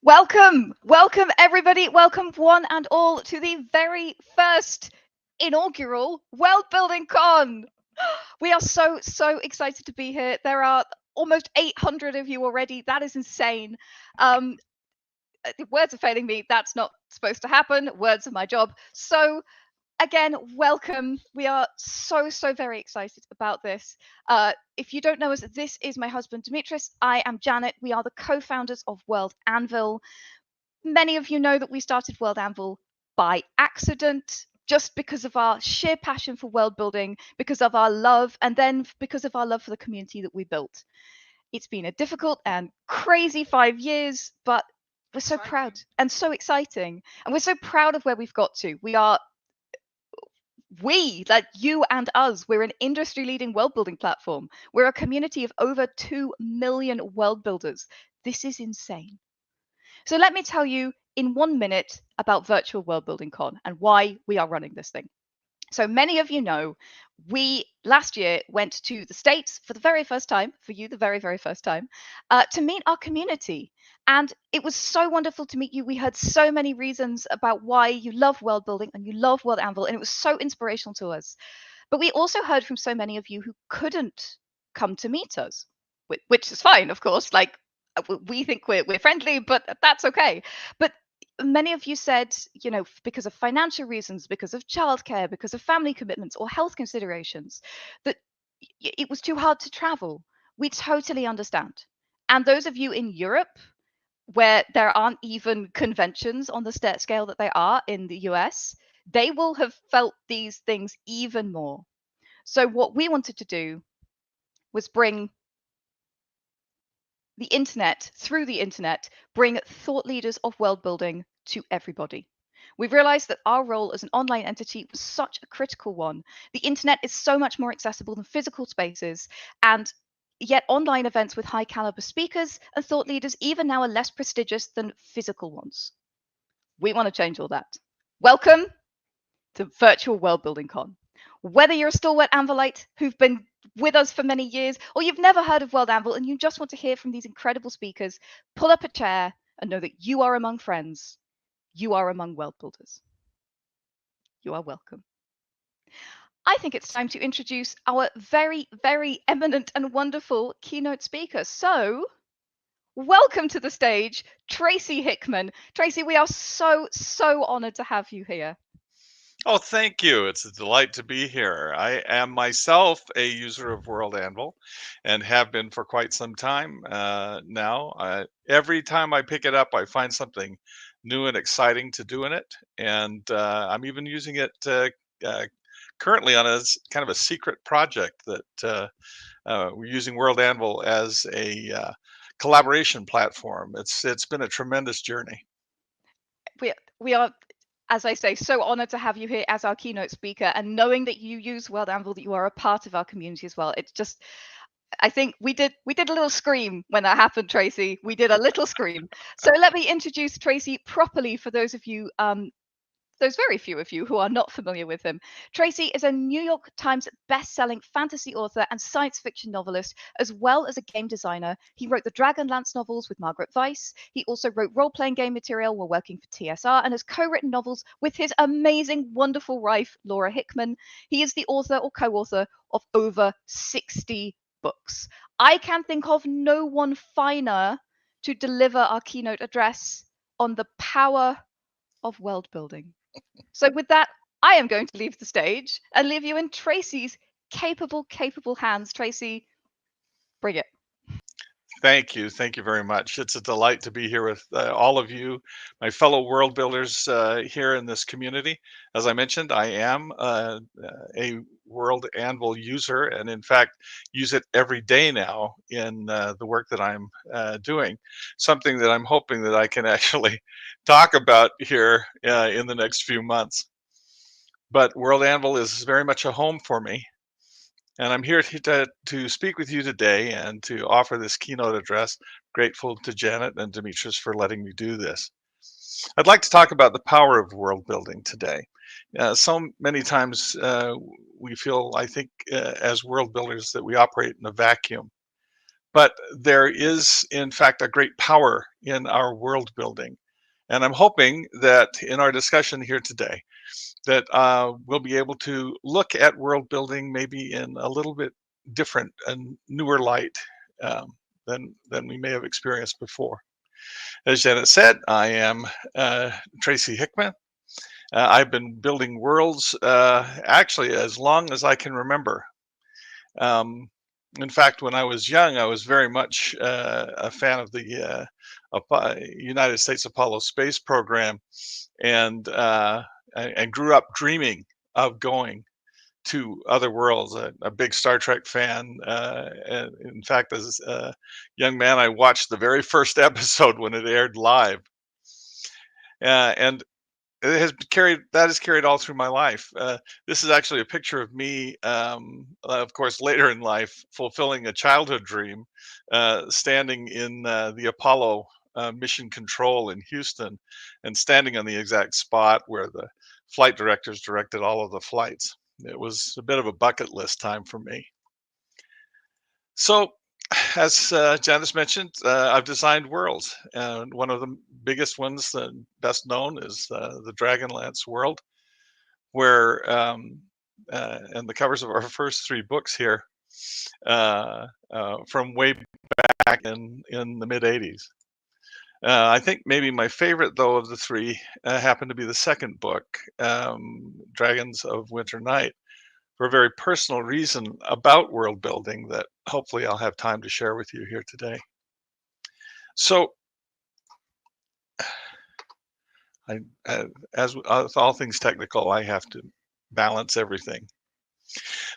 Welcome everybody, welcome one and all to the very first inaugural World Building Con. We are so excited to be here. There are almost 800 of you already. That is insane. Um, Words are failing me. That's not supposed to happen. Words are my job. So again, welcome. We are so very excited about this. If you don't know us, this is my husband Dimitris. I am Janet. We are the co-founders of World Anvil. Many of you know that we started World Anvil by accident, just because of our sheer passion for world building, because of our love, and then because of our love for the community that we built. It's been a difficult and crazy 5 years, but we're so proud and so exciting. And we're so proud of where we've got to. Like you and us, we're an industry leading world building platform. We're a community of over 2 million world builders. This is insane. So let me tell you in 1 minute about Virtual World Building Con and why we are running this thing. So many of you know, we last year went to the States for the very first time, for you, the very first time, to meet our community. And it was so wonderful to meet you. We heard so many reasons about why you love world building and you love World Anvil, and it was so inspirational to us. But we also heard from so many of you who couldn't come to meet us, which is fine, of course. Like, we think we're friendly, but that's okay. But many of you said, because of financial reasons, because of childcare, because of family commitments or health considerations, that it was too hard to travel. We totally understand. And those of you in Europe, where there aren't even conventions on the scale that they are in the US, they will have felt these things even more. So what we wanted to do was bring the internet, through the internet, bring thought leaders of world building to everybody. We've realized that our role as an online entity was such a critical one. The internet is so much more accessible than physical spaces, and yet online events with high caliber speakers and thought leaders even now are less prestigious than physical ones. We want to change all that. Welcome to Virtual World Building Con. Whether you're a stalwart Anvilite who've been with us for many years, or you've never heard of World Anvil and you just want to hear from these incredible speakers, pull up a chair and know that you are among friends. You are among world builders. You are welcome. I think it's time to introduce our very eminent and wonderful keynote speaker. So, welcome to the stage, Tracy Hickman. Tracy, we are so honored to have you here. Oh, thank you. It's a delight to be here. I am myself a user of World Anvil and have been for quite some time now. Every time I pick it up, I find something new and exciting to do in it. And I'm even using it uh, currently on kind of a secret project that we're using World Anvil as a collaboration platform. It's been a tremendous journey. We are, as I say, so honored to have you here as our keynote speaker, and knowing that you use World Anvil, that you are a part of our community as well. It's just, I think we did a little scream when that happened, Tracy. We did a little scream. So let me introduce Tracy properly for those of you, those very few of you who are not familiar with him. Tracy is a New York Times best-selling fantasy author and science fiction novelist, as well as a game designer. He wrote the Dragonlance novels with Margaret Weiss. He also wrote role-playing game material while working for TSR and has co-written novels with his amazing, wonderful wife, Laura Hickman. He is the author or co-author of over 60 books. I can think of no one finer to deliver our keynote address on the power of world building. So with that, I am going to leave the stage and leave you in Tracy's capable hands. Tracy, bring it. Thank you. Thank you very much. It's a delight to be here with all of you, my fellow world builders here in this community. As I mentioned, I am a World Anvil user, and in fact, use it every day now in the work that I'm doing. Something that I'm hoping that I can actually talk about here in the next few months. But World Anvil is very much a home for me. And I'm here to speak with you today and to offer this keynote address. Grateful to Janet and Dimitris for letting me do this. I'd like to talk about the power of world building today. So many times we feel, I think, as world builders that we operate in a vacuum. But there is, in fact, a great power in our world building. And I'm hoping that in our discussion here today, that we'll be able to look at world building maybe in a little bit different and newer light than we may have experienced before. As Janet said, I am Tracy Hickman. I've been building worlds actually as long as I can remember. Um, in fact, when I was young, I was very much a fan of the United States Apollo space program, and grew up dreaming of going to other worlds. A big Star Trek fan. And in fact, as a young man, I watched the very first episode when it aired live. And it has carried all through my life. This is actually a picture of me, of course, later in life, fulfilling a childhood dream, standing in the Apollo mission control in Houston, and standing on the exact spot where the flight directors directed all of the flights. It was a bit of a bucket list time for me. So, as Janice mentioned, I've designed worlds, and one of the biggest ones, the best known, is the Dragonlance world, where and the covers of our first 3 books here from way back in the mid '80s. I think maybe my favorite, though, of the 3 happened to be the second book, Dragons of Winter Night, for a very personal reason about world building that hopefully I'll have time to share with you here today. So, as with all things technical, I have to balance everything.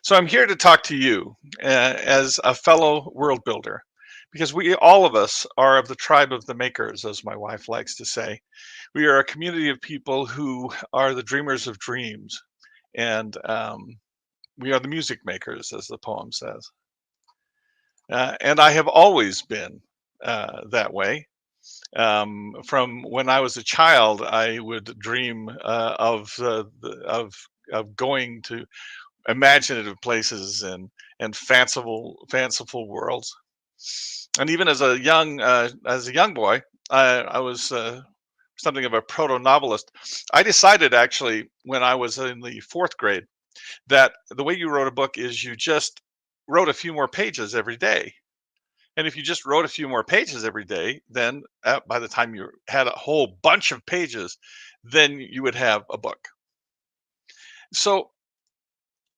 So I'm here to talk to you as a fellow world builder, because all of us are of the tribe of the makers, as my wife likes to say. We are a community of people who are the dreamers of dreams, and we are the music makers, as the poem says. And I have always been that way. From when I was a child, I would dream of going to imaginative places and fanciful worlds. And even as a young boy, I was something of a proto novelist. I decided, actually, when I was in the 4th grade, that the way you wrote a book is you just wrote a few more pages every day. And if you just wrote a few more pages every day, then by the time you had a whole bunch of pages, then you would have a book. So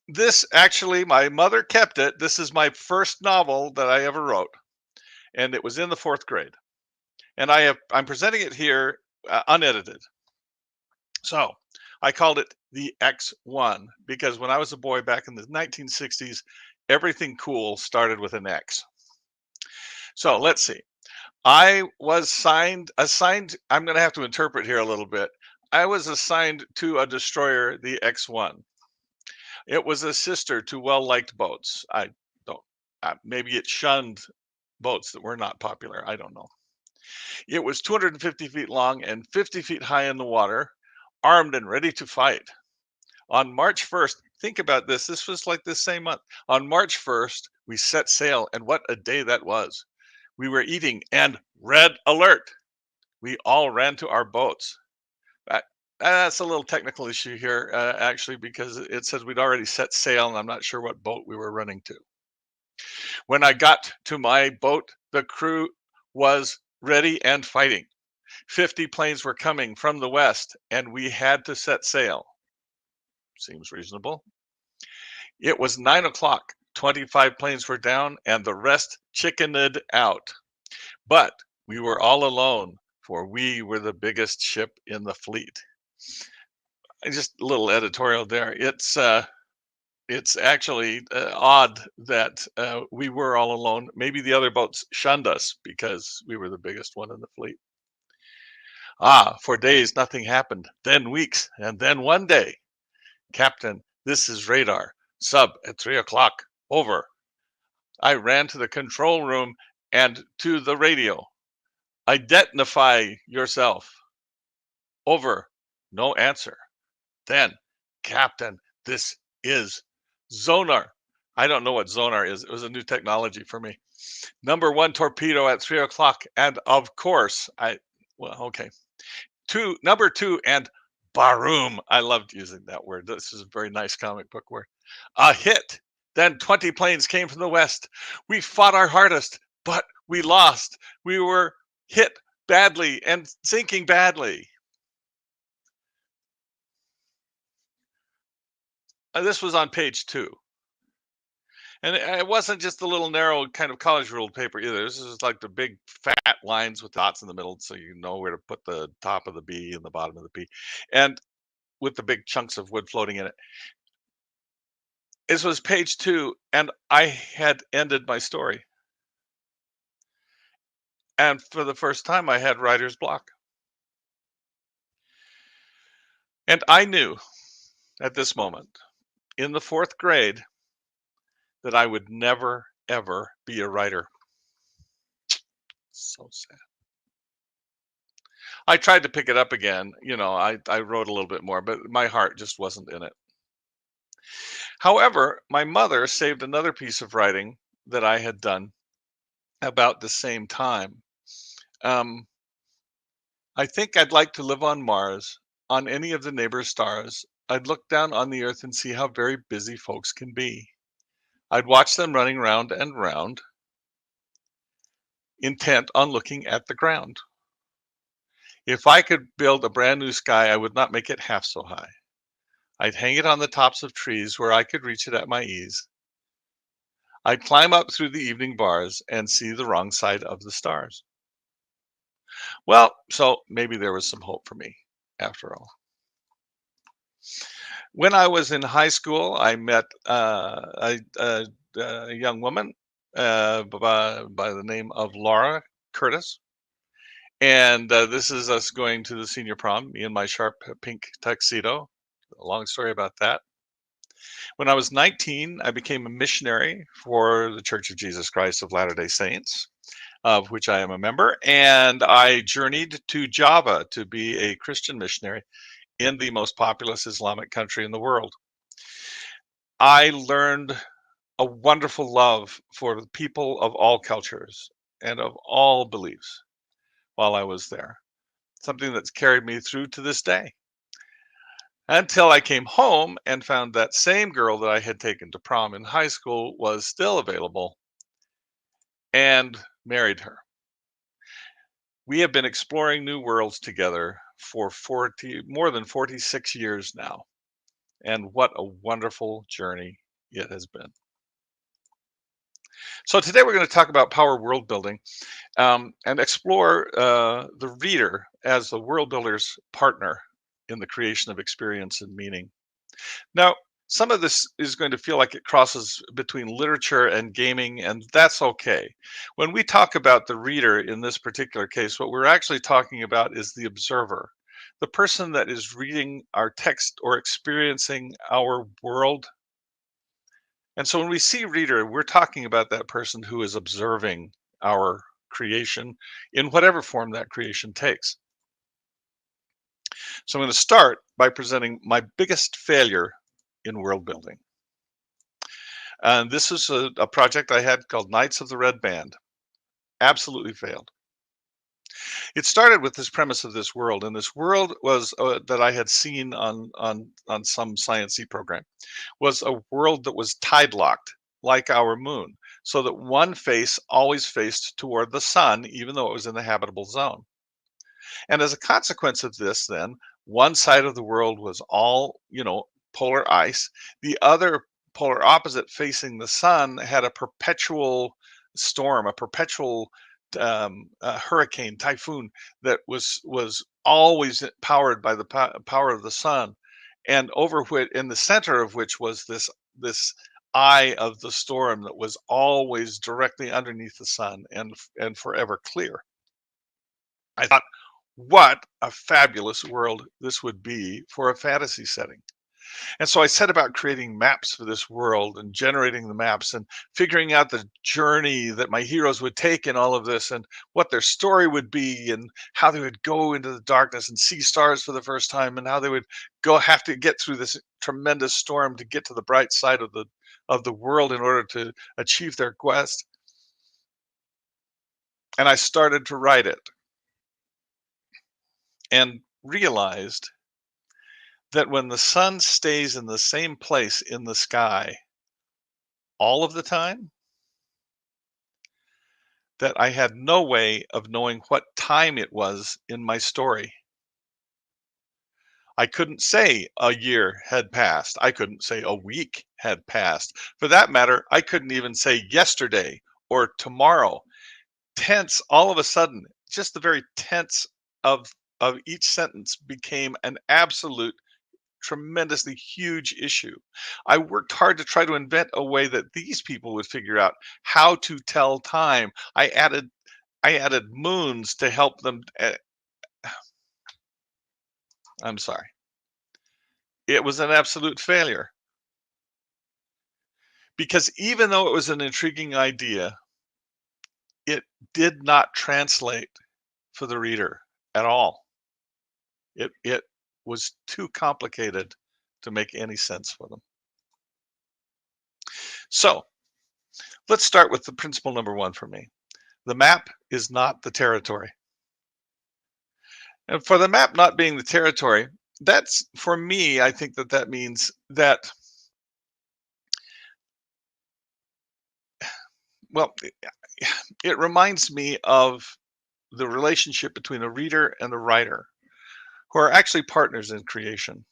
this, actually, my mother kept it. This is my first novel that I ever wrote, and it was in the 4th grade. And I'm presenting it here unedited. So I called it the X1 because when I was a boy back in the 1960s, everything cool started with an X. So let's see. I was assigned, I'm going to have to interpret here a little bit. I was assigned to a destroyer, the X1. It was a sister to well-liked boats. I don't, maybe it shunned boats that were not popular. I don't know. It was 250 feet long and 50 feet high in the water, armed and ready to fight. On March 1st, think about this. This was like this same month. On March 1st, we set sail, and what a day that was. We were eating, and red alert. We all ran to our boats. That's a little technical issue here, actually, because it says we'd already set sail, and I'm not sure what boat we were running to. When I got to my boat, the crew was ready and fighting. 50 planes were coming from the west, and we had to set sail. Seems reasonable. It was 9 o'clock. 25 planes were down, and the rest chickened out. But we were all alone, for we were the biggest ship in the fleet. Just a little editorial there. It's actually odd that we were all alone. Maybe the other boats shunned us because we were the biggest one in the fleet. For days nothing happened, then weeks, and then one day. Captain, this is radar. Sub at 3 o'clock. Over. I ran to the control room and to the radio. Identify yourself. Over. No answer. Then, Captain, this is sonar. I don't know what sonar is. It was a new technology for me. Number one torpedo at 3 o'clock, and of course, okay. Number two, and baroom. I loved using that word. This is a very nice comic book word. A hit. Then 20 planes came from the west. We fought our hardest, but we lost. We were hit badly and sinking badly. This was on page 2. And it wasn't just the little narrow kind of college ruled paper either. This is like the big fat lines with dots in the middle, so you know where to put the top of the B and the bottom of the P, and with the big chunks of wood floating in it. This was page 2, and I had ended my story. And for the first time, I had writer's block. And I knew at this moment, in the 4th grade, that I would never, ever be a writer. So sad. I tried to pick it up again. I wrote a little bit more, but my heart just wasn't in it. However, my mother saved another piece of writing that I had done about the same time. I think I'd like to live on Mars, on any of the neighbor stars. I'd look down on the earth and see how very busy folks can be. I'd watch them running round and round, intent on looking at the ground. If I could build a brand new sky, I would not make it half so high. I'd hang it on the tops of trees where I could reach it at my ease. I'd climb up through the evening bars and see the wrong side of the stars. Well, so maybe there was some hope for me after all. When I was in high school, I met a young woman by the name of Laura Curtis. And this is us going to the senior prom, me in my sharp pink tuxedo. A long story about that. When I was 19, I became a missionary for the Church of Jesus Christ of Latter-day Saints, of which I am a member. And I journeyed to Java to be a Christian missionary in the most populous Islamic country in the world. I learned a wonderful love for the people of all cultures and of all beliefs while I was there, something that's carried me through to this day. Until I came home and found that same girl that I had taken to prom in high school was still available and married her. We have been exploring new worlds together for more than 46 years now. And what a wonderful journey it has been. So today we're going to talk about power world building and explore the reader as the world builder's partner in the creation of experience and meaning. Now, some of this is going to feel like it crosses between literature and gaming, and that's okay. When we talk about the reader in this particular case, what we're actually talking about is the observer, the person that is reading our text or experiencing our world. And so when we see reader, we're talking about that person who is observing our creation in whatever form that creation takes. So I'm going to start by presenting my biggest failure in world building. And this is a project I had called Knights of the Red Band. Absolutely failed. It started with this premise of this world, and this world was that I had seen on some science-y program, was a world that was tide locked like our moon, so that one face always faced toward the sun, even though it was in the habitable zone. And as a consequence of this, then one side of the world was all, polar ice. The other polar opposite facing the sun had a perpetual storm, a perpetual hurricane, typhoon that was always powered by the power of the sun, and over which, in the center of which, was this eye of the storm that was always directly underneath the sun and forever clear. I thought, what a fabulous world this would be for a fantasy setting. And so I set about creating maps for this world and generating the maps and figuring out the journey that my heroes would take in all of this and what their story would be and how they would go into the darkness and see stars for the first time and how they would have to get through this tremendous storm to get to the bright side of of the world in order to achieve their quest. And I started to write it and realized that when the sun stays in the same place in the sky all of the time, that I had no way of knowing what time it was in my story. I couldn't say a year had passed. I couldn't say a week had passed. For that matter, I couldn't even say yesterday or tomorrow. Tense, all of a sudden, just the very tense of each sentence became an absolute tremendously huge issue. I worked hard to try to invent a way that these people would figure out how to tell time. I added moons to help them. I'm sorry. It was an absolute failure because even though it was an intriguing idea, it did not translate for the reader at all. It was too complicated to make any sense for them. So let's start with the principle number one for me. The map is not the territory. And for the map not being the territory, that's, for me, I think that means that, well, it reminds me of the relationship between a reader and a writer, who are actually partners in creation.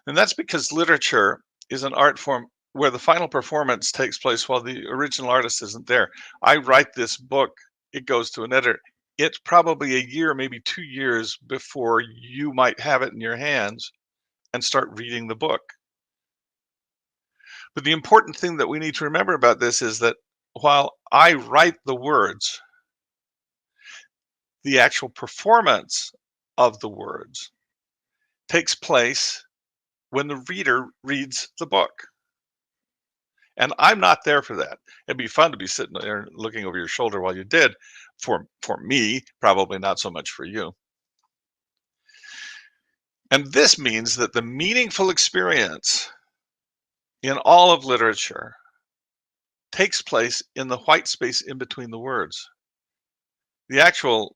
And that's because literature is an art form where the final performance takes place while the original artist isn't there. I write this book, it goes to an editor. It's probably a year, maybe 2 years before you might have it in your hands and start reading the book. But the important thing that we need to remember about this is that while I write the words, the actual performance of the words takes place when the reader reads the book. And I'm not there for that. It'd be fun to be sitting there looking over your shoulder while you did. For me, probably not so much for you. And this means that the meaningful experience in all of literature takes place in the white space in between the words. The actual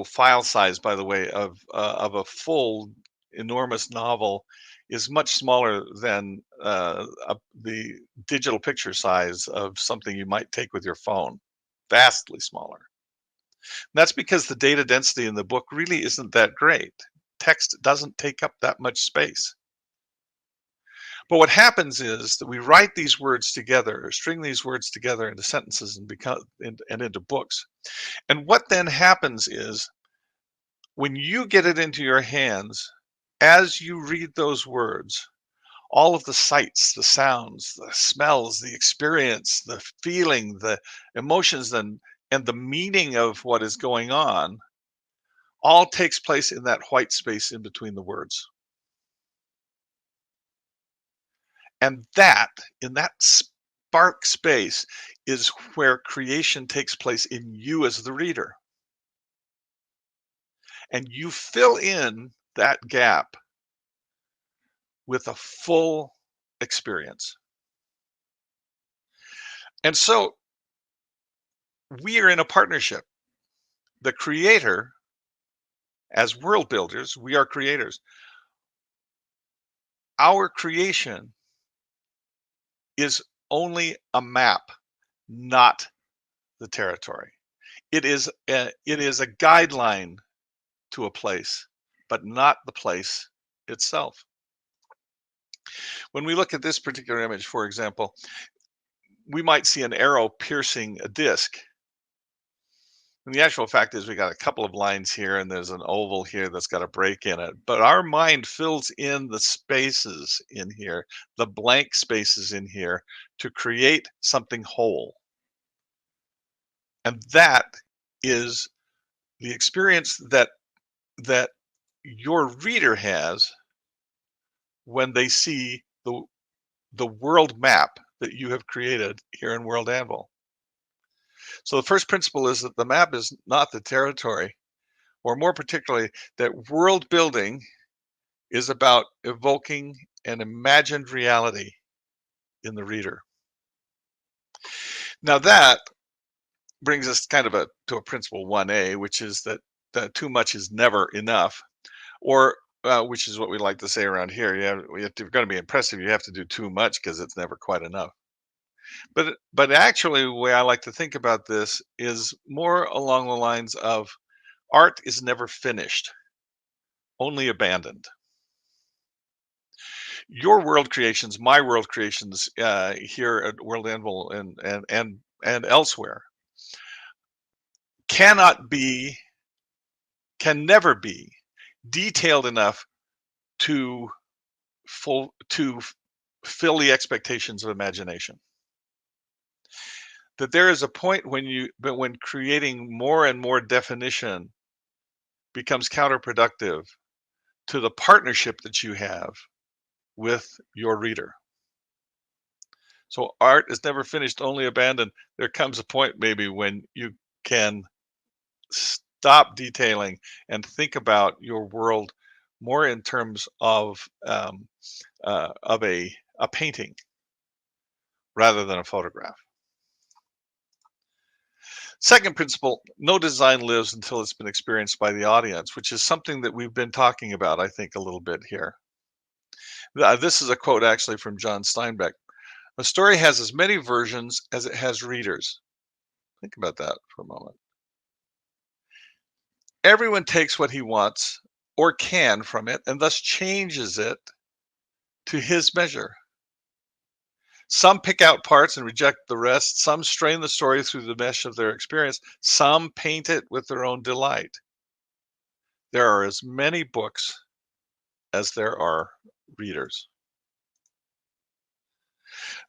file size, by the way, of a full enormous novel is much smaller than the digital picture size of something you might take with your phone. Vastly smaller. And that's because the data density in the book really isn't that great. Text doesn't take up that much space. But what happens is that we write these words together, or string these words together into sentences and into books. And what then happens is when you get it into your hands, as you read those words, all of the sights, the sounds, the smells, the experience, the feeling, the emotions, and the meaning of what is going on all takes place in that white space in between the words. And that, in that spark space, is where creation takes place in you as the reader. And you fill in that gap with a full experience. And so we are in a partnership. The creator, as world builders, we are creators. Our creation is only a map, not the territory. It is a guideline to a place, but not the place itself. When we look at this particular image, for example, we might see an arrow piercing a disc. And the actual fact is we got a couple of lines here and there's an oval here that's got a break in it. But our mind fills in the spaces in here, the blank spaces in here, to create something whole. And that is the experience that your reader has when they see the world map that you have created here in World Anvil. So the first principle is that the map is not the territory, or more particularly, that world building is about evoking an imagined reality in the reader. Now that brings us kind of to a principle 1A, which is that too much is never enough, or which is what we like to say around here. If you're going to be impressive, you have to do too much because it's never quite enough. But actually, the way I like to think about this is more along the lines of art is never finished, only abandoned. Your world creations, my world creations here at World Anvil and elsewhere can never be detailed enough to fill the expectations of imagination. That there is a point when creating more and more definition becomes counterproductive to the partnership that you have with your reader. So art is never finished, only abandoned. There comes a point maybe when you can stop detailing and think about your world more in terms of a painting rather than a photograph. Second principle, no design lives until it's been experienced by the audience, which is something that we've been talking about, I think, a little bit here. This is a quote actually from John Steinbeck. A story has as many versions as it has readers. Think about that for a moment. Everyone takes what he wants or can from it and thus changes it to his measure. Some pick out parts and reject the rest. Some strain the story through the mesh of their experience. Some paint it with their own delight. There are as many books as there are readers.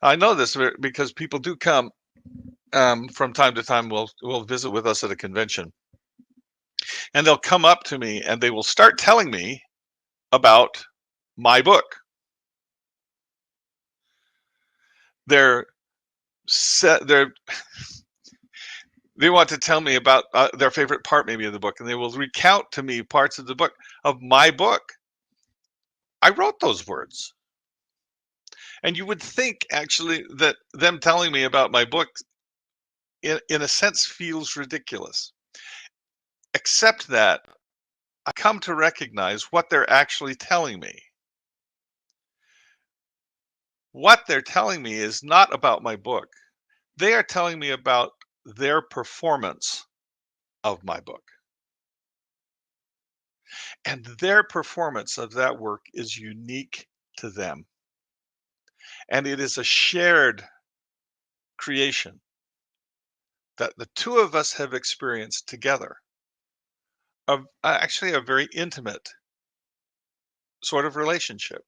I know this because people do come from time to time. Will visit with us at a convention, and they'll come up to me and they will start telling me about my book. They want to tell me about their favorite part maybe of the book, and they will recount to me parts of the book, of my book. I wrote those words. And you would think actually that them telling me about my book in a sense feels ridiculous, except that I come to recognize what they're actually telling me. What they're telling me is not about my book. They are telling me about their performance of my book. And their performance of that work is unique to them. And it is a shared creation that the two of us have experienced together. Of actually a very intimate sort of relationship.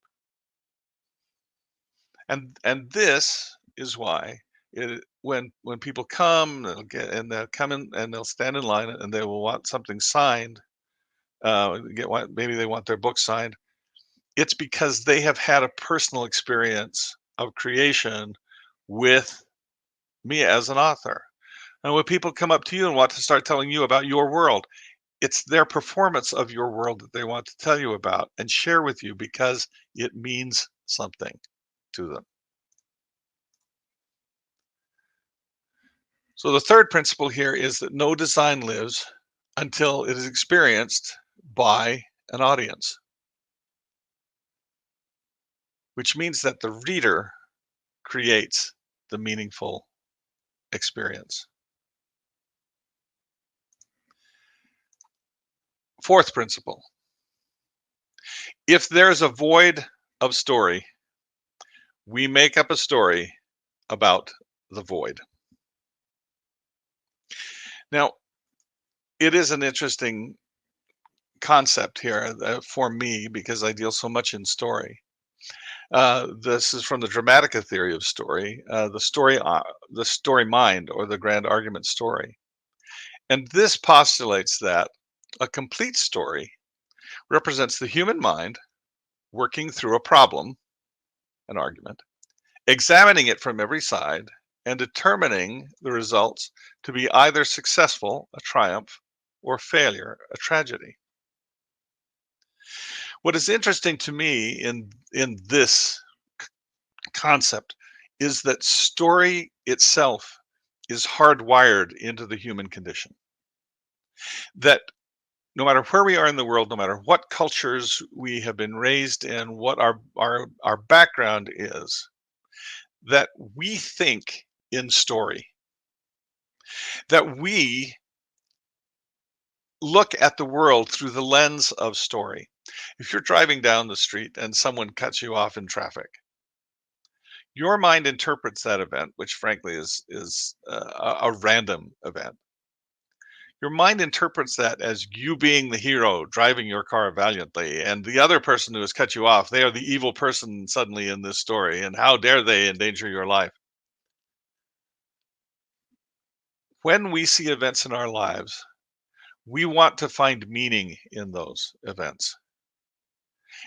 And this is why when people come, they'll come in and they'll stand in line and they will want something signed. Maybe they want their book signed. It's because they have had a personal experience of creation with me as an author. And when people come up to you and want to start telling you about your world, it's their performance of your world that they want to tell you about and share with you because it means something to them. So the third principle here is that no design lives until it is experienced by an audience, which means that the reader creates the meaningful experience. Fourth principle, if there's a void of story, we make up a story about the void. Now, it is an interesting concept here for me because I deal so much in story. This is from the Dramatica theory of story, the story mind, or the grand argument story. And this postulates that a complete story represents the human mind working through a problem, an argument, examining it from every side, and determining the results to be either successful, a triumph, or failure, a tragedy. What is interesting to me in this concept is that story itself is hardwired into the human condition. That no matter where we are in the world, no matter what cultures we have been raised in, what our background is, that we think in story, that we look at the world through the lens of story. If you're driving down the street and someone cuts you off in traffic, your mind interprets that event, which frankly is a random event. Your mind interprets that as you being the hero driving your car valiantly, and the other person who has cut you off, they are the evil person suddenly in this story, and how dare they endanger your life. When we see events in our lives, we want to find meaning in those events.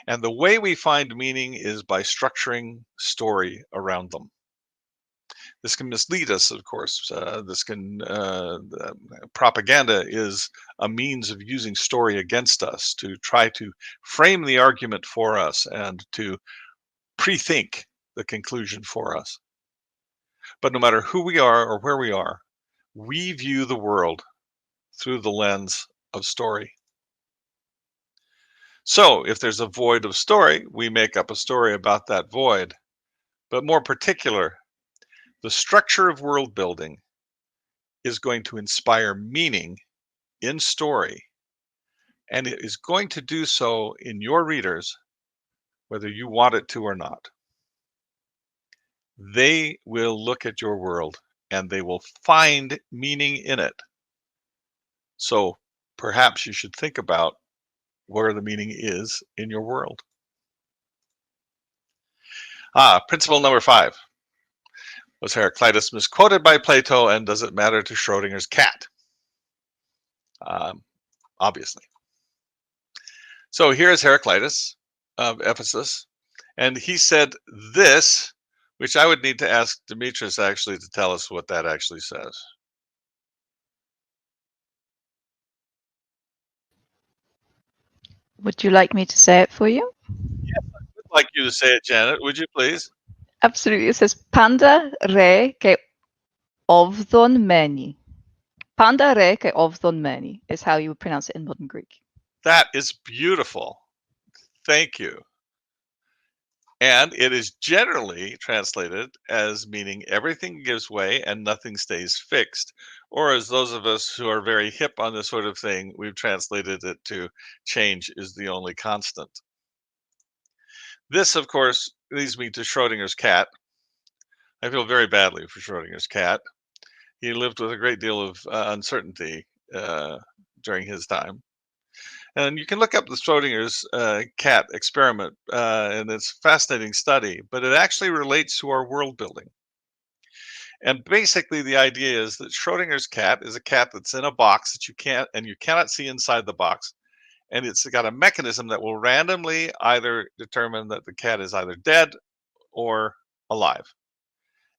And the way we find meaning is by structuring story around them. This can mislead us, of course. Propaganda is a means of using story against us to try to frame the argument for us and to pre-think the conclusion for us. But no matter who we are or where we are, we view the world through the lens of story. So if there's a void of story, we make up a story about that void. But more particular, the structure of world building is going to inspire meaning in story, and it is going to do so in your readers, whether you want it to or not. They will look at your world and they will find meaning in it. So perhaps you should think about where the meaning is in your world. Principle number 5. Was Heraclitus misquoted by Plato, and does it matter to Schrodinger's cat? Obviously. So here's Heraclitus of Ephesus, and he said this, which I would need to ask Dimitris actually to tell us what that actually says. Would you like me to say it for you? Yes, I would like you to say it, Janet. Would you please? Absolutely. It says Panda re ke ovdon meni. Panda re ke ovdon meni is how you would pronounce it in modern Greek. That is beautiful. Thank you. And it is generally translated as meaning everything gives way and nothing stays fixed. Or as those of us who are very hip on this sort of thing, we've translated it to change is the only constant. This, of course, leads me to Schrodinger's cat. I feel very badly for Schrodinger's cat. He lived with a great deal of uncertainty during his time. And you can look up the Schrodinger's cat experiment, and it's a fascinating study, but it actually relates to our world building. And basically, the idea is that Schrodinger's cat is a cat that's in a box that you cannot see inside the box. And it's got a mechanism that will randomly either determine that the cat is either dead or alive.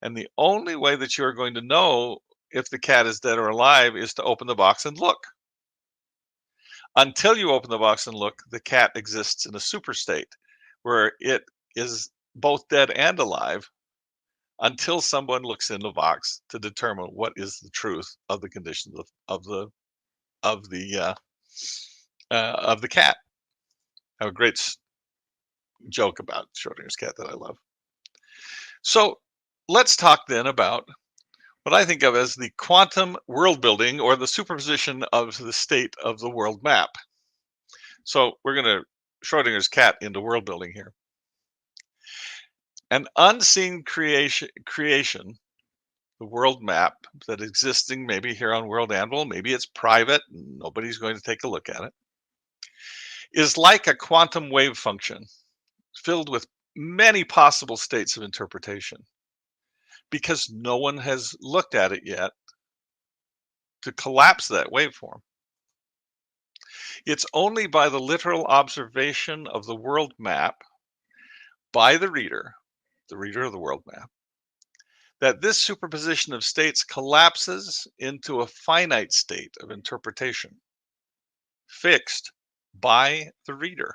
And the only way that you're going to know if the cat is dead or alive is to open the box and look. Until you open the box and look, the cat exists in a super state where it is both dead and alive until someone looks in the box to determine what is the truth of the conditions of the cat. I have a great joke about Schrodinger's cat that I love. So let's talk then about what I think of as the quantum world building, or the superposition of the state of the world map. So we're going to Schrodinger's cat into world building here. An unseen creation, the world map that existing maybe here on World Anvil, maybe it's private, nobody's going to take a look at it, is like a quantum wave function filled with many possible states of interpretation, because no one has looked at it yet to collapse that waveform. It's only by the literal observation of the world map by the reader of the world map, that this superposition of states collapses into a finite state of interpretation, fixed by the reader.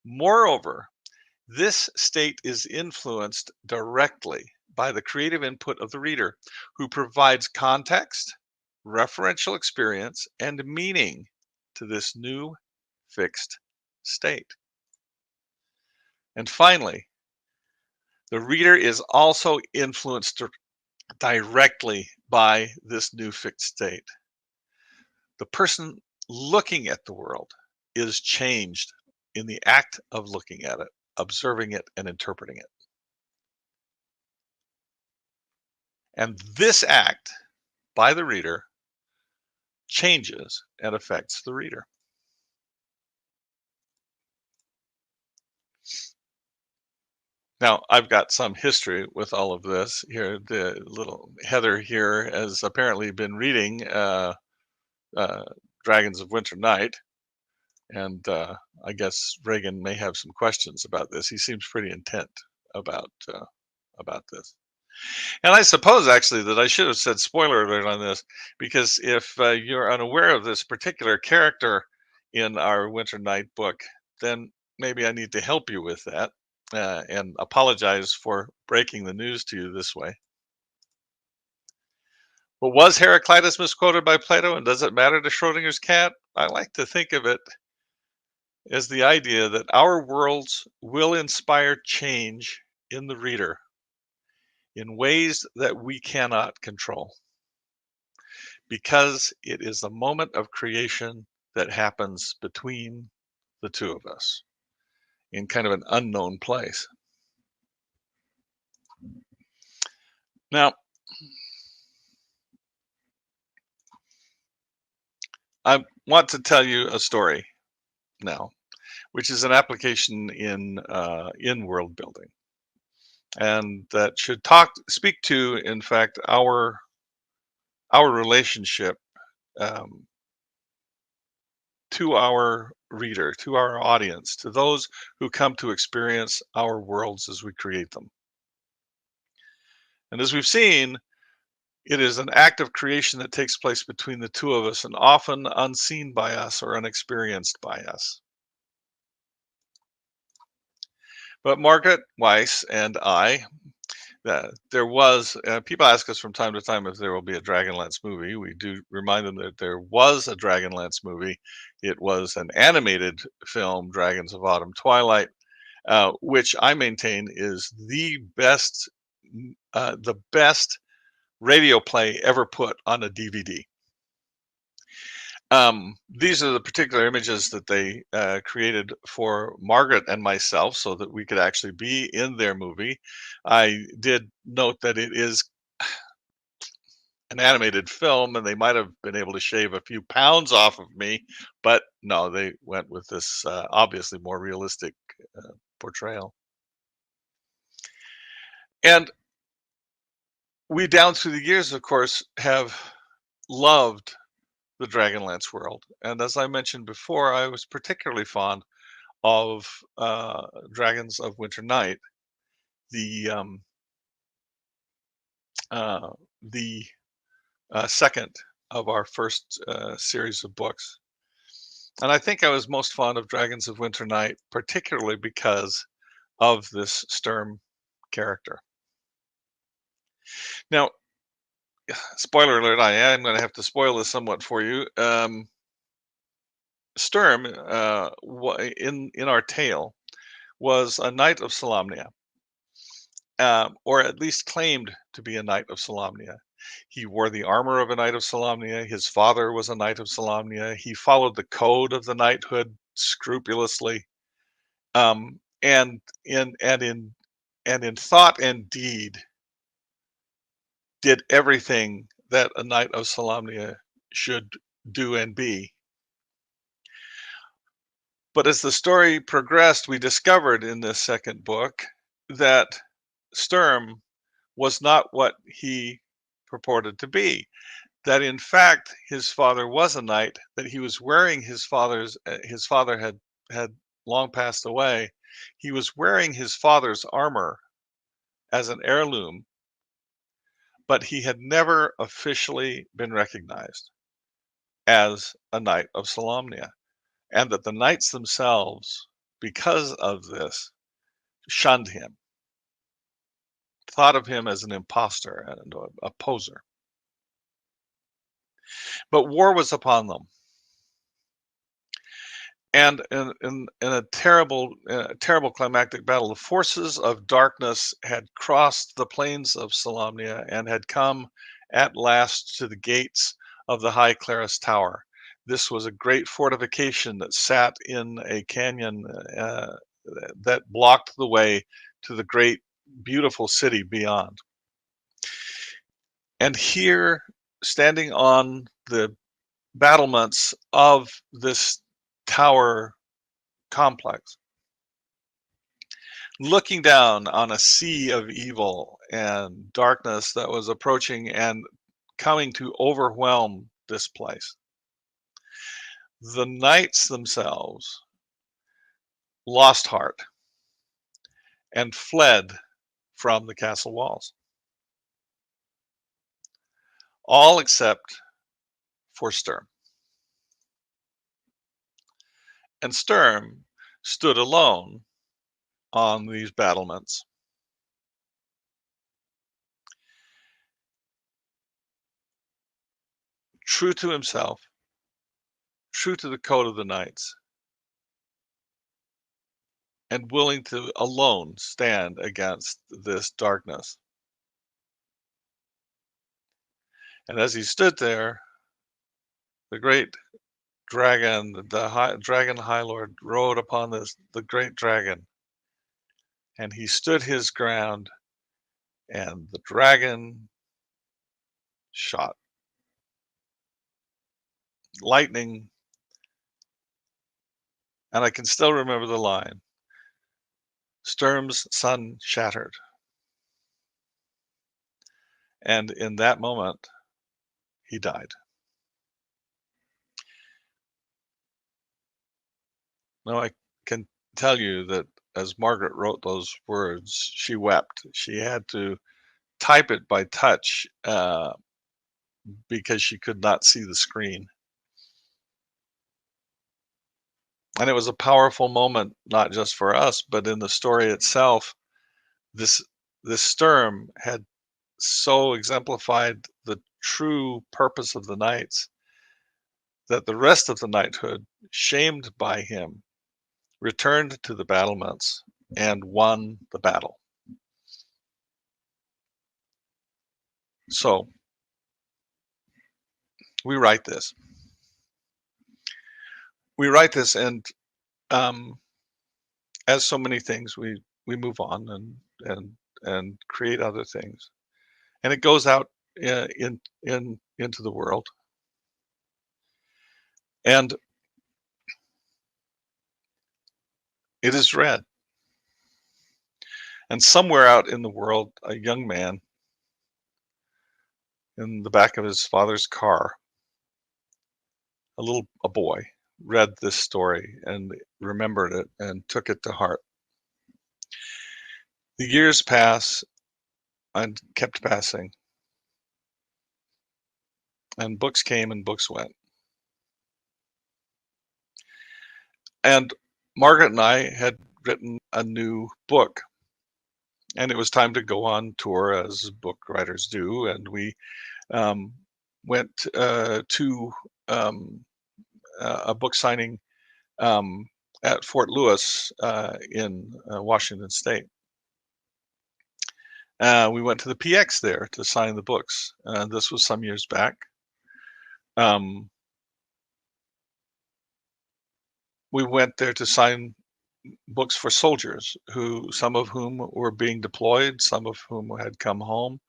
Moreover, This state is influenced directly by the creative input of the reader, who provides context, referential experience, and meaning to this new fixed state. And finally, the reader is also influenced directly by this new fixed state. The person looking at the world is changed in the act of looking at it, observing it, and interpreting it. And this act by the reader changes and affects the reader. Now, I've got some history with all of this here. The little Heather here has apparently been reading uh, Dragons of Winter Night, and I guess Reagan may have some questions about this. He seems pretty intent about this. And I suppose actually that I should have said spoiler alert on this, because if you're unaware of this particular character in our Winter Night book, then maybe I need to help you with that and apologize for breaking the news to you this way. But was Heraclitus misquoted by Plato, and does it matter to Schrodinger's cat? I like to think of it as the idea that our worlds will inspire change in the reader in ways that we cannot control, because it is a moment of creation that happens between the two of us in kind of an unknown place. Now, I want to tell you a story now, which is an application in world building, and that should speak to, in fact, our relationship um, to our reader, to our audience, to those who come to experience our worlds as we create them. And as we've seen, it is an act of creation that takes place between the two of us, and often unseen by us or unexperienced by us. But Margaret Weiss and I, there was, people ask us from time to time if there will be a Dragonlance movie. We do remind them that there was a Dragonlance movie. It was an animated film, Dragons of Autumn Twilight, which I maintain is the best radio play ever put on a DVD. These are the particular images that they created for Margaret and myself so that we could actually be in their movie. I did note that it is an animated film and they might have been able to shave a few pounds off of me, but no, they went with this obviously more realistic portrayal. And we, down through the years, of course, have loved the Dragonlance world. And as I mentioned before, I was particularly fond of Dragons of Winter Night, the second of our first series of books. And I think I was most fond of Dragons of Winter Night, particularly because of this Sturm character. Now, spoiler alert, I am going to have to spoil this somewhat for you. Sturm, in our tale, was a knight of Solamnia, or at least claimed to be a knight of Solamnia. He wore the armor of a knight of Solamnia. His father was a knight of Solamnia. He followed the code of the knighthood scrupulously, and in thought and deed, did everything that a knight of Solamnia should do and be. But as the story progressed, we discovered in this second book that Sturm was not what he purported to be. That in fact his father was a knight, that he was wearing his father had long passed away. He was wearing his father's armor as an heirloom, but he had never officially been recognized as a knight of Solamnia. And that the knights themselves, because of this, shunned him, thought of him as an imposter and a poser. But war was upon them. And in a terrible climactic battle, the forces of darkness had crossed the plains of Solamnia and had come at last to the gates of the High Claris Tower. This was a great fortification that sat in a canyon that blocked the way to the great, beautiful city beyond. And here, standing on the battlements of this tower complex, looking down on a sea of evil and darkness that was approaching and coming to overwhelm this place, the knights themselves lost heart and fled from the castle walls, all except for Sturm. And Sturm stood alone on these battlements, true to himself, true to the code of the knights, and willing to alone stand against this darkness. And as he stood there, the great dragon, dragon High Lord, rode upon the great dragon, and he stood his ground, and the dragon shot lightning, and I can still remember the line, Sturm's sun shattered. And in that moment, he died. Now, I can tell you that as Margaret wrote those words, she wept. She had to type it by touch because she could not see the screen. And it was a powerful moment, not just for us, but in the story itself. This Sturm had so exemplified the true purpose of the knights that the rest of the knighthood, shamed by him, returned to the battlements and won the battle. So we write this. We write this, and as so many things, we move on and create other things, and it goes out into the world, and it is read. And somewhere out in the world, a young man in the back of his father's car, a boy, read this story and remembered it and took it to heart. The years pass and kept passing, and books came and books went. And Margaret and I had written a new book, and it was time to go on tour, as book writers do, and we went to a book signing at Fort Lewis in Washington State. We went to the PX there to sign the books. This was some years back. We went there to sign books for soldiers, some of whom were being deployed, some of whom had come home.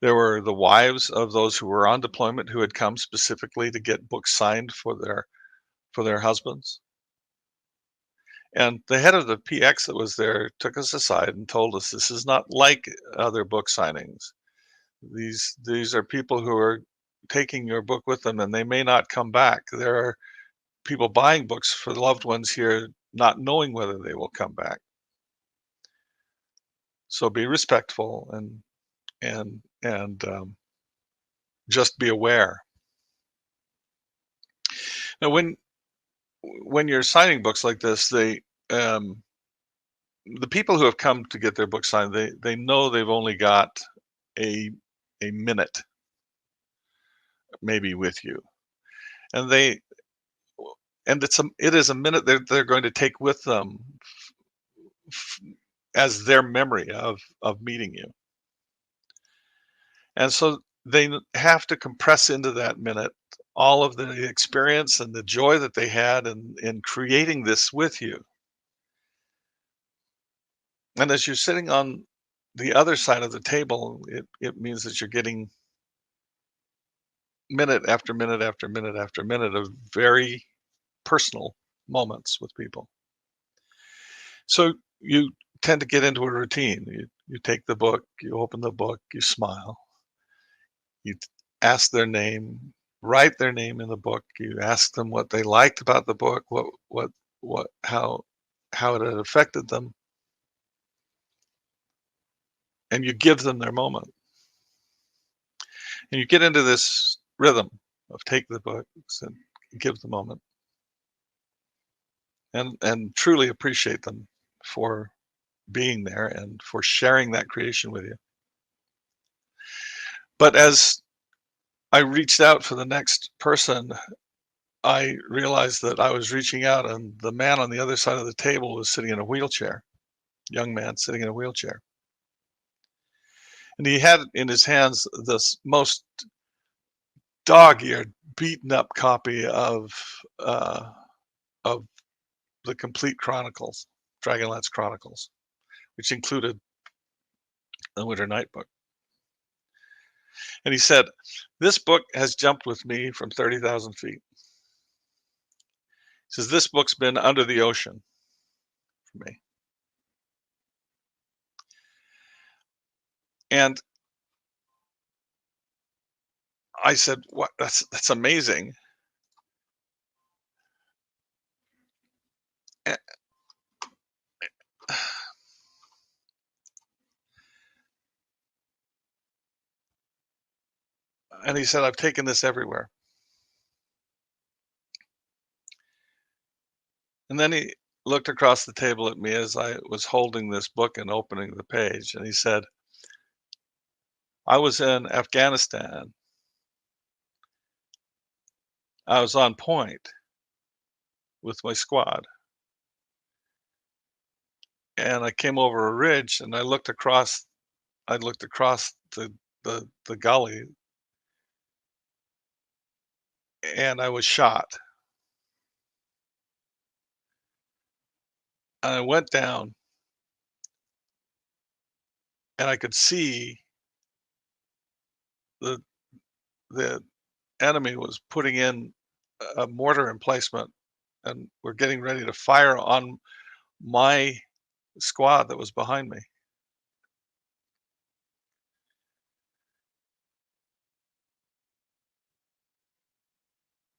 There were the wives of those who were on deployment who had come specifically to get books signed for their husbands. And the head of the PX that was there took us aside and told us, this is not like other book signings. These are people who are taking your book with them, and they may not come back. There are people buying books for loved ones here, not knowing whether they will come back. So be respectful and just be aware. Now, when you're signing books like this, the people who have come to get their book signed, they know they've only got a minute maybe with you, and it is a minute they're going to take with them as their memory of meeting you. And so they have to compress into that minute all of the experience and the joy that they had in creating this with you. And as you're sitting on the other side of the table, it means that you're getting minute after minute after minute after minute of very personal moments with people. So you tend to get into a routine. You take the book, you open the book, you smile, you ask their name, write their name in the book, you ask them what they liked about the book, how it had affected them, and you give them their moment. And you get into this rhythm of take the books and give the moment, and truly appreciate them for being there and for sharing that creation with you. But as I reached out for the next person, I realized that I was reaching out, and the man on the other side of the table was sitting in a wheelchair, young man sitting in a wheelchair. And he had in his hands this most dog-eared, beaten-up copy of the complete Chronicles, Dragonlance Chronicles, which included the Winter Night book. And he said, "This book has jumped with me from 30,000 feet." He says, "This book's been under the ocean for me." And I said, "What? That's amazing." And he said, "I've taken this everywhere." And then he looked across the table at me as I was holding this book and opening the page, and he said, "I was in Afghanistan. I was on point with my squad. And I came over a ridge and I looked across the gully, and I was shot. And I went down and I could see the the enemy was putting in a mortar emplacement, and were getting ready to fire on my squad that was behind me."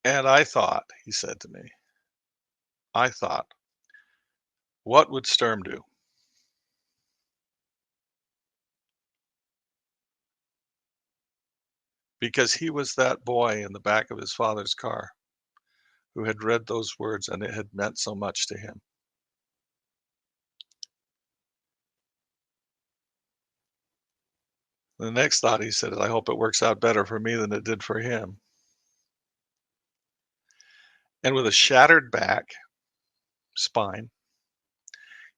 And I thought, he said to me, I thought, "What would Sturm do?" Because he was that boy in the back of his father's car who had read those words, and it had meant so much to him. The next thought he said is, "I hope it works out better for me than it did for him." And with a shattered spine,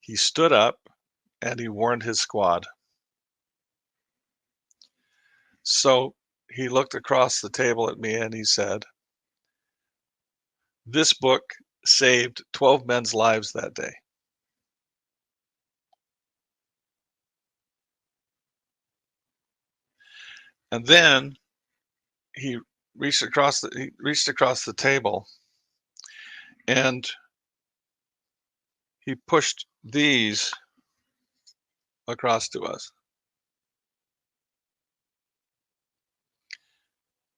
he stood up and he warned his squad. So he looked across the table at me and he said, "This book saved 12 men's lives that day." And then he he reached across the table and he pushed these across to us.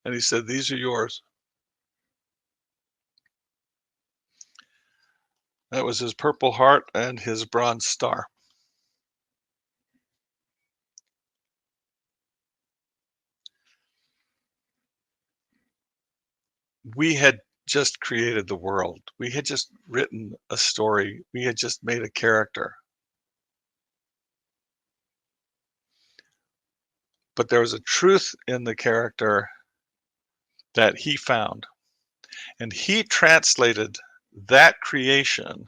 And he said, "These are yours." That was his Purple Heart and his Bronze Star. We had just created the world. We had just written a story. We had just made a character. But there was a truth in the character that he found, and he translated that creation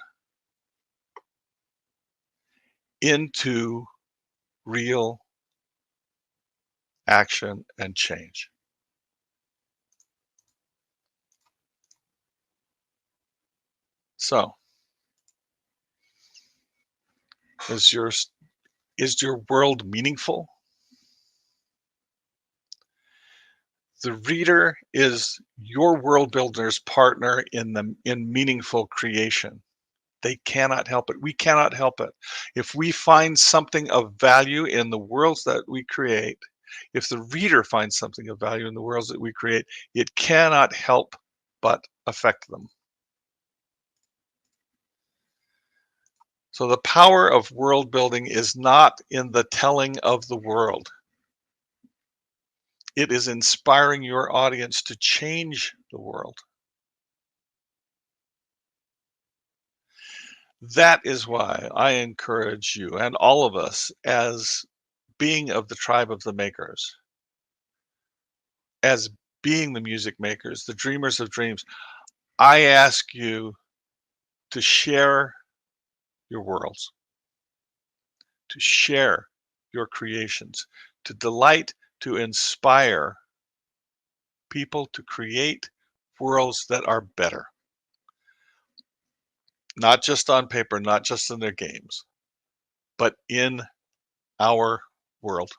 into real action and change. So, is your world meaningful? The reader is your world builder's partner in meaningful creation. They cannot help it. We cannot help it. If we find something of value in the worlds that we create, if the reader finds something of value in the worlds that we create, it cannot help but affect them. So the power of world building is not in the telling of the world. It is inspiring your audience to change the world. That is why I encourage you and all of us, as being of the tribe of the makers, as being the music makers, the dreamers of dreams, I ask you to share your worlds, to share your creations, to delight, to inspire people to create worlds that are better. Not just on paper, not just in their games, but in our world.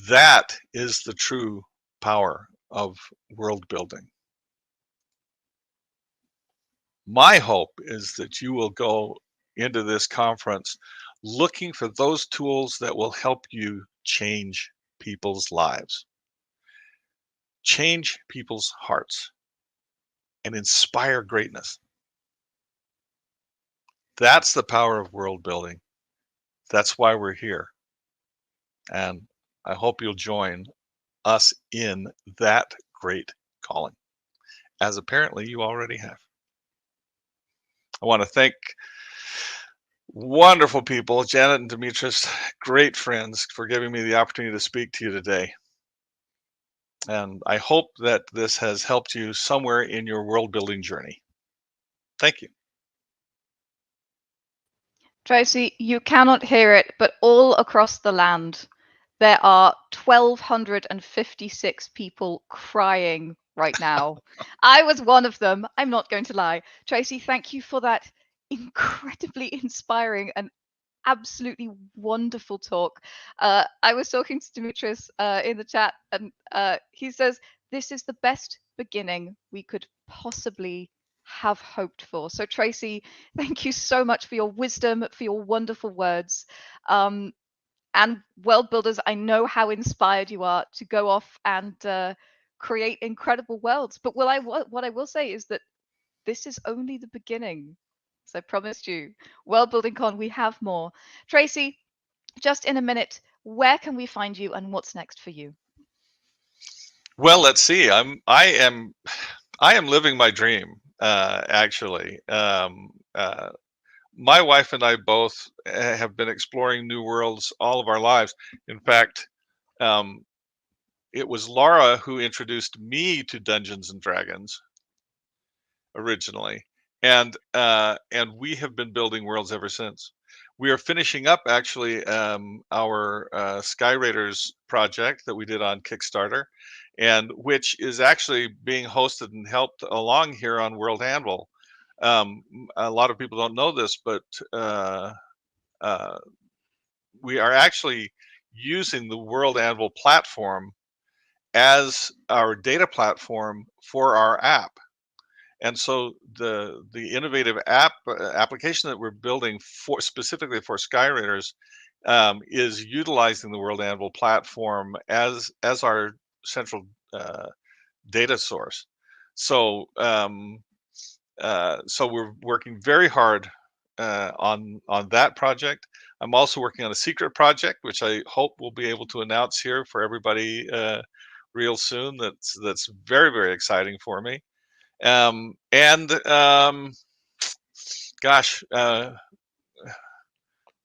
That is the true power of world building. My hope is that you will go into this conference looking for those tools that will help you change people's lives, change people's hearts, and inspire greatness. That's the power of world building. That's why we're here. And I hope you'll join us in that great calling, as apparently you already have. I want to thank wonderful people, Janet and Dimitris, great friends, for giving me the opportunity to speak to you today. And I hope that this has helped you somewhere in your world building journey. Thank you. Tracy, you cannot hear it, but all across the land, there are 1,256 people crying right now. I was one of them. I'm not going to lie. Tracy, thank you for that incredibly inspiring and absolutely wonderful talk. I was talking to Dimitris in the chat, and he says, this is the best beginning we could possibly have hoped for. So Tracy, thank you so much for your wisdom, for your wonderful words. And world builders, I know how inspired you are to go off and create incredible worlds. But what I will say is that this is only the beginning. So I promised you, World Building Con, we have more. Tracy, just in a minute, where can we find you and what's next for you? Well, let's see. I am living my dream. Actually, my wife and I both have been exploring new worlds all of our lives. In fact, it was Laura who introduced me to Dungeons and Dragons originally, and we have been building worlds ever since. We are finishing up actually our Sky Raiders project that we did on Kickstarter, and which is actually being hosted and helped along here on World Anvil. A lot of people don't know this, but we are actually using the World Anvil platform as our data platform for our app. And so the innovative application that we're building for specifically for Sky Raiders is utilizing the World Anvil platform as our central data source. So so we're working very hard on that project. I'm also working on a secret project, which I hope we'll be able to announce here for everybody real soon. That's very, very exciting for me. Gosh,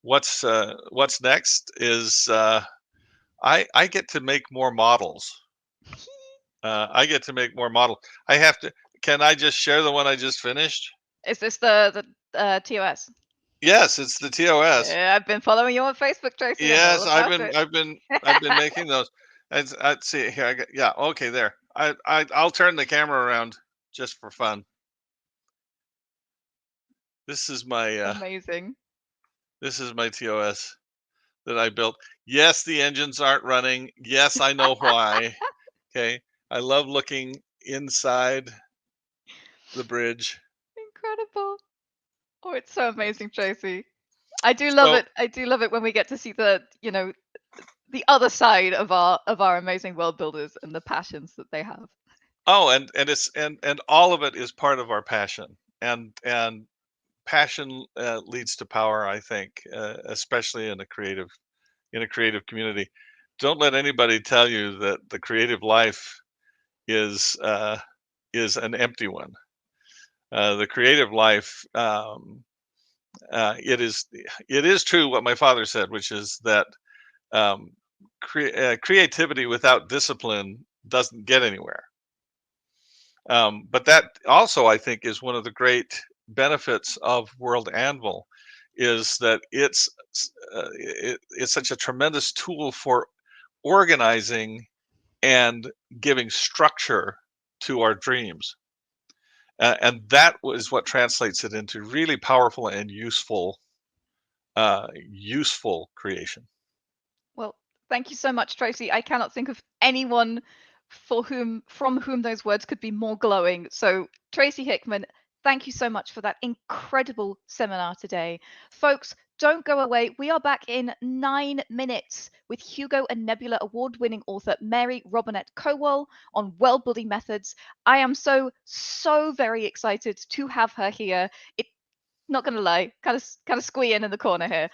what's next is I get to make more models. I get to make more models. I have to. Can I just share the one I just finished? Is this the TOS? Yes, it's the TOS. Yeah, I've been following you on Facebook, Tracy. I know all Yes, about it. I've been making those. Let's see here. Yeah, okay, there. I'll turn the camera around just for fun. This is my Amazing. TOS that I built. Yes, the engines aren't running. Yes, I know why. Okay, I love looking inside the bridge. Incredible. Oh, it's so amazing, Tracy. I do love So, it. I do love it when we get to see the other side of our amazing world builders and the passions that they have. oh, and it's and all of it is part of our passion, and passion leads to power. I think, especially in a creative community. Don't let anybody tell you that the creative life is uh, is an empty one. The creative life, it is true what my father said, which is that um, creativity without discipline doesn't get anywhere. But that also, I think, is one of the great benefits of World Anvil, is that it's such a tremendous tool for organizing and giving structure to our dreams. And that was what translates it into really powerful and useful creation. Well, thank you so much, Tracy. I cannot think of anyone from whom those words could be more glowing. So, Tracy Hickman, thank you so much for that incredible seminar today. Folks, don't go away. We are back in 9 minutes with Hugo and Nebula award-winning author Mary Robinette Kowal on world building methods. I am so very excited to have her here. It Not gonna lie, kind of squeeing in the corner here.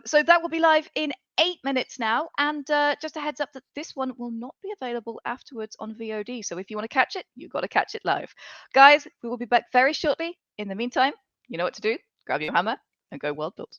So that will be live in 8 minutes now, and just a heads up that this one will not be available afterwards on VOD. So if you want to catch it, you've got to catch it live, guys. We will be back very shortly. In the meantime, you know what to do. Grab your hammer and go world build.